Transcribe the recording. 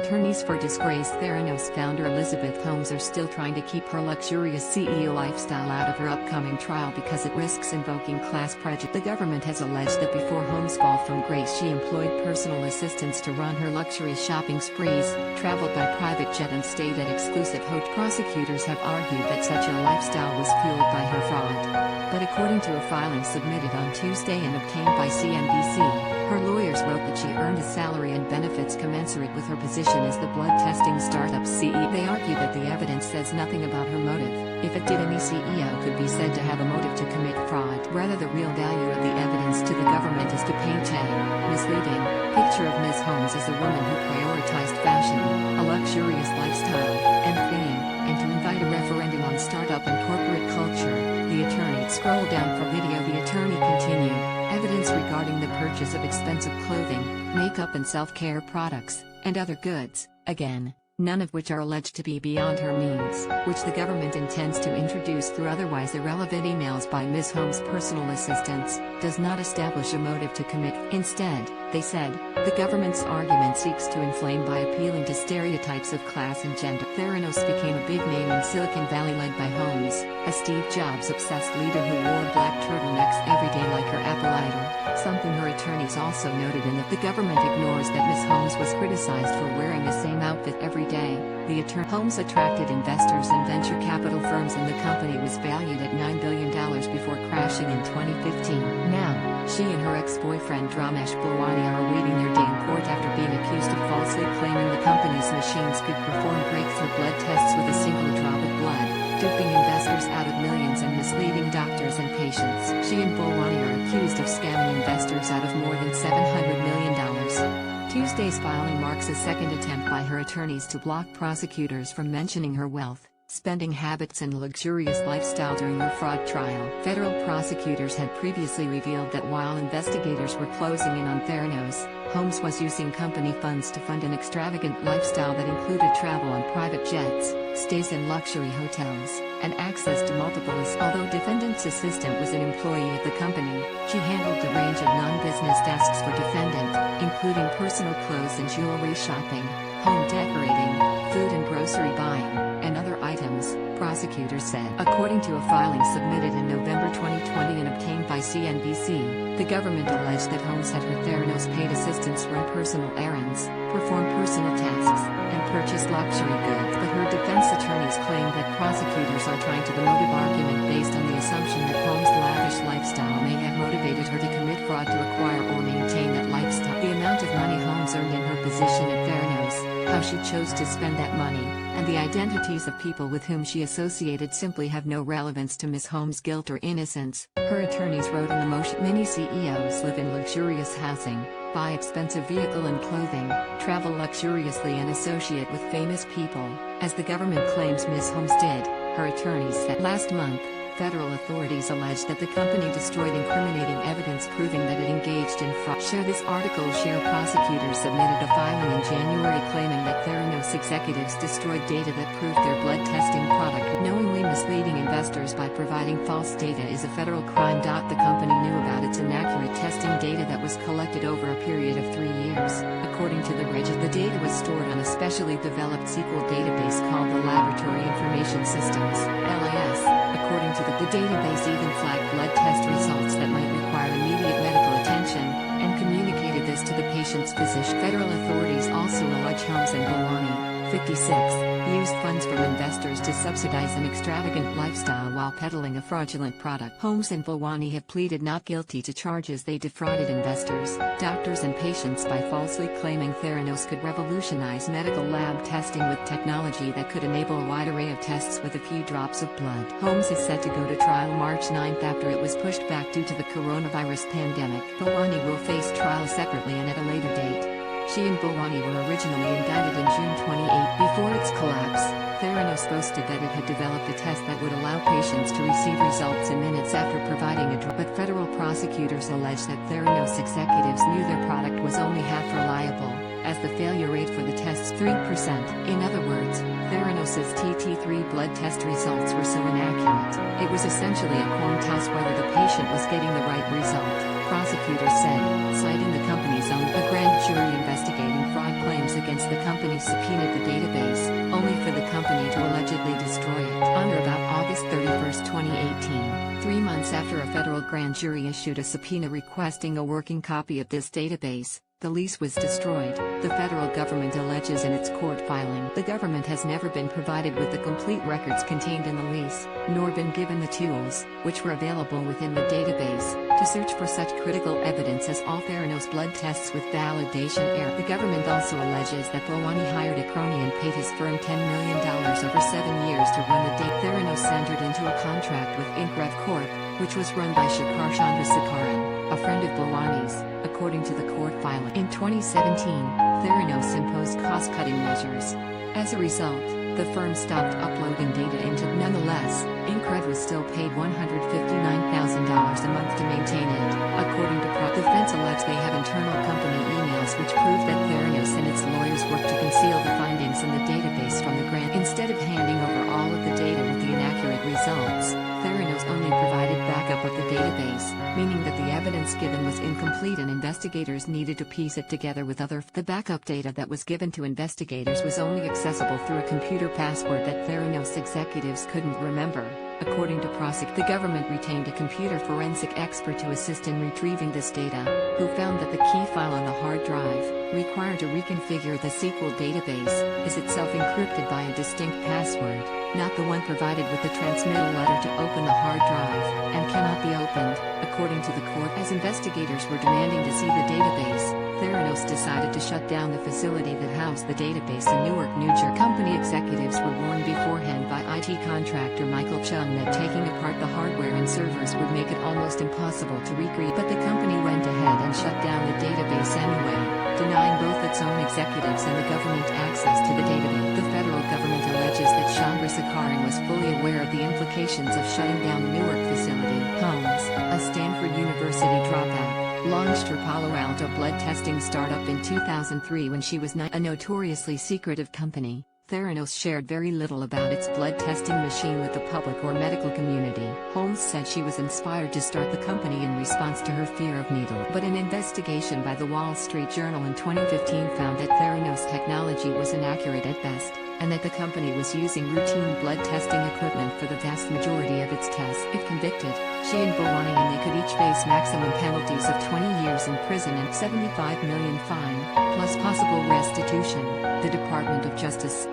Attorneys for disgraced Theranos founder Elizabeth Holmes are still trying to keep her luxurious CEO lifestyle out of her upcoming trial because it risks invoking class prejudice. The government has alleged that before Holmes' fall from grace she employed personal assistants to run her luxury shopping sprees, traveled by private jet and stayed at exclusive hotels. Prosecutors have argued that such a lifestyle was fueled by her fraud. But according to a filing submitted on Tuesday and obtained by CNBC, her lawyers wrote that she earned a salary and benefits commensurate with her position as the blood testing startup CEO. They argue that the evidence says nothing about her motive. If it did, any CEO could be said to have a motive to commit fraud. Rather, the real value of the evidence to the government is to paint a misleading picture of Ms. Holmes as a woman who prioritized fashion, a luxurious lifestyle, and fame, and to invite a referendum on startup and corporate culture. The attorney scrolled down for video. The attorney continued, evidence regarding the purchase of expensive clothing, makeup and self-care products, and other goods, again, none of which are alleged to be beyond her means, which the government intends to introduce through otherwise irrelevant emails by Ms. Holmes' personal assistants, does not establish a motive to commit. Instead, they said, the government's argument seeks to inflame by appealing to stereotypes of class and gender. Theranos became a big name in Silicon Valley led by Holmes, a Steve Jobs-obsessed leader who wore black turtlenecks every day like her Apple idol, something her attorneys also noted in that the government ignores that Ms. Holmes was criticized for wearing the same outfit every day. The attorney Holmes attracted investors and venture capital firms, and the company was valued at $9 billion before crashing in 2015. Now, she and her ex-boyfriend Ramesh Balwani are awaiting their day in court after being accused of falsely claiming the company's machines could perform breakthrough blood tests with a single drop of blood, duping investors out of millions and misleading doctors and patients. She and Balwani are accused of scamming investors out of more than $700 million. Tuesday's filing marks a second attempt by her attorneys to block prosecutors from mentioning her wealth, spending habits and luxurious lifestyle during her fraud trial. Federal prosecutors had previously revealed that while investigators were closing in on Theranos, Holmes was using company funds to fund an extravagant lifestyle that included travel on private jets, stays in luxury hotels, and access to multiple assistants. Although defendant's assistant was an employee of the company, she handled a range of non-business tasks for defendant, including personal clothes and jewelry shopping, home decorating, food and grocery buying, and other items, prosecutors said. According to a filing submitted in November 2020 and obtained by CNBC, the government alleged that Holmes had her Theranos paid assistants run personal errands, perform personal tasks, and purchase luxury goods. But her defense attorneys claimed that prosecutors are trying to the motive argument based on the assumption that Holmes' lavish lifestyle may have motivated her to commit fraud to acquire or maintain that lifestyle. The amount of money Holmes earned in her position at Theranos, how she chose to spend that money, and the identities of people with whom she associated simply have no relevance to Ms. Holmes' guilt or innocence, her attorneys wrote in the motion. Many CEOs live in luxurious housing, buy expensive vehicle and clothing, travel luxuriously and associate with famous people, as the government claims Ms. Holmes did, her attorneys said. Last month, federal authorities alleged that the company destroyed incriminating evidence proving that it engaged in fraud. Share this article. Share prosecutors submitted a filing in January claiming that Theranos executives destroyed data that proved their blood testing product knowingly misleading investors by providing false data is a federal crime. The company knew about its inaccurate testing data that was collected over a period of 3 years. According to the register, the data was stored on a specially developed SQL database called the Laboratory Information Systems (LIS). According to the database even flagged blood test results that might require immediate medical attention, and communicated this to the patient's physician. Federal authorities also allege Holmes and Balwani, 56, used funds from investors to subsidize an extravagant lifestyle while peddling a fraudulent product. Holmes and Balwani have pleaded not guilty to charges they defrauded investors, doctors and patients by falsely claiming Theranos could revolutionize medical lab testing with technology that could enable a wide array of tests with a few drops of blood. Holmes is set to go to trial March 9 after it was pushed back due to the coronavirus pandemic. Balwani will face trial separately and at a later date. She and Balwani were originally indicted in June 28. Before its collapse, Theranos boasted that it had developed a test that would allow patients to receive results in minutes after providing a drug. But federal prosecutors allege that Theranos executives knew their product was only half reliable, as the failure rate for the tests 3%. In other words, Theranos' TT3 blood test results were so inaccurate, it was essentially a coin toss whether the patient was getting the right result, prosecutors said, citing the company's own. A grand jury investigating fraud claims against the company subpoenaed the database, only for the company to allegedly destroy it. On or about August 31, 2018, 3 months after a federal grand jury issued a subpoena requesting a working copy of this database, the lease was destroyed, the federal government alleges in its court filing. The government has never been provided with the complete records contained in the lease, nor been given the tools, which were available within the database, to search for such critical evidence as all Theranos blood tests with validation error. The government also alleges that Bhawani hired a crony and paid his firm $10 million over 7 years to run the data. Theranos entered into a contract with IncRev Corp., which was run by Shekhar Chandrasekaran, a friend of Bhawani's, according to the court filing. In 2017, Theranos imposed cost-cutting measures. As a result, the firm stopped uploading data into. Nonetheless, IncRev was still paid $159,000 a month to maintain it, according to the defense alleged they have internal company emails which prove that Theranos and its lawyers worked to conceal the findings in the database from the grant. Instead of handing over all of the data with the inaccurate results, Theranos only provided backup of the database, meaning that the evidence given was incomplete and investigators needed to piece it together with other. The backup data that was given to investigators was only accessible through a computer password that Theranos executives couldn't remember. According to the government retained a computer forensic expert to assist in retrieving this data, who found that the key file on the hard drive, required to reconfigure the SQL database, is itself encrypted by a distinct password, not the one provided with the transmittal letter to open the hard drive, and cannot be opened, according to the court. As investigators were demanding to see the database, Theranos decided to shut down the facility that housed the database in Newark, New Jersey. Company executives were warned beforehand by IT contractor Michael Chung that taking apart the hardware and servers would make it almost impossible to recreate. But the company went ahead and shut down the database anyway, denying both its own executives and the government access to the database. The federal government alleges that Chandrasekaran was fully aware of the implications of shutting down the Newark facility. Holmes, a Stanford University dropout, launched her Palo Alto blood testing startup in 2003 when she was a notoriously secretive company. Theranos shared very little about its blood testing machine with the public or medical community. Holmes said she was inspired to start the company in response to her fear of needle. But an investigation by the Wall Street Journal in 2015 found that Theranos technology was inaccurate at best, and that the company was using routine blood testing equipment for the vast majority of its tests. If convicted, she and Bhawani and they could each face maximum penalties of 20 years in prison and $75 million fine, plus possible restitution, the Department of Justice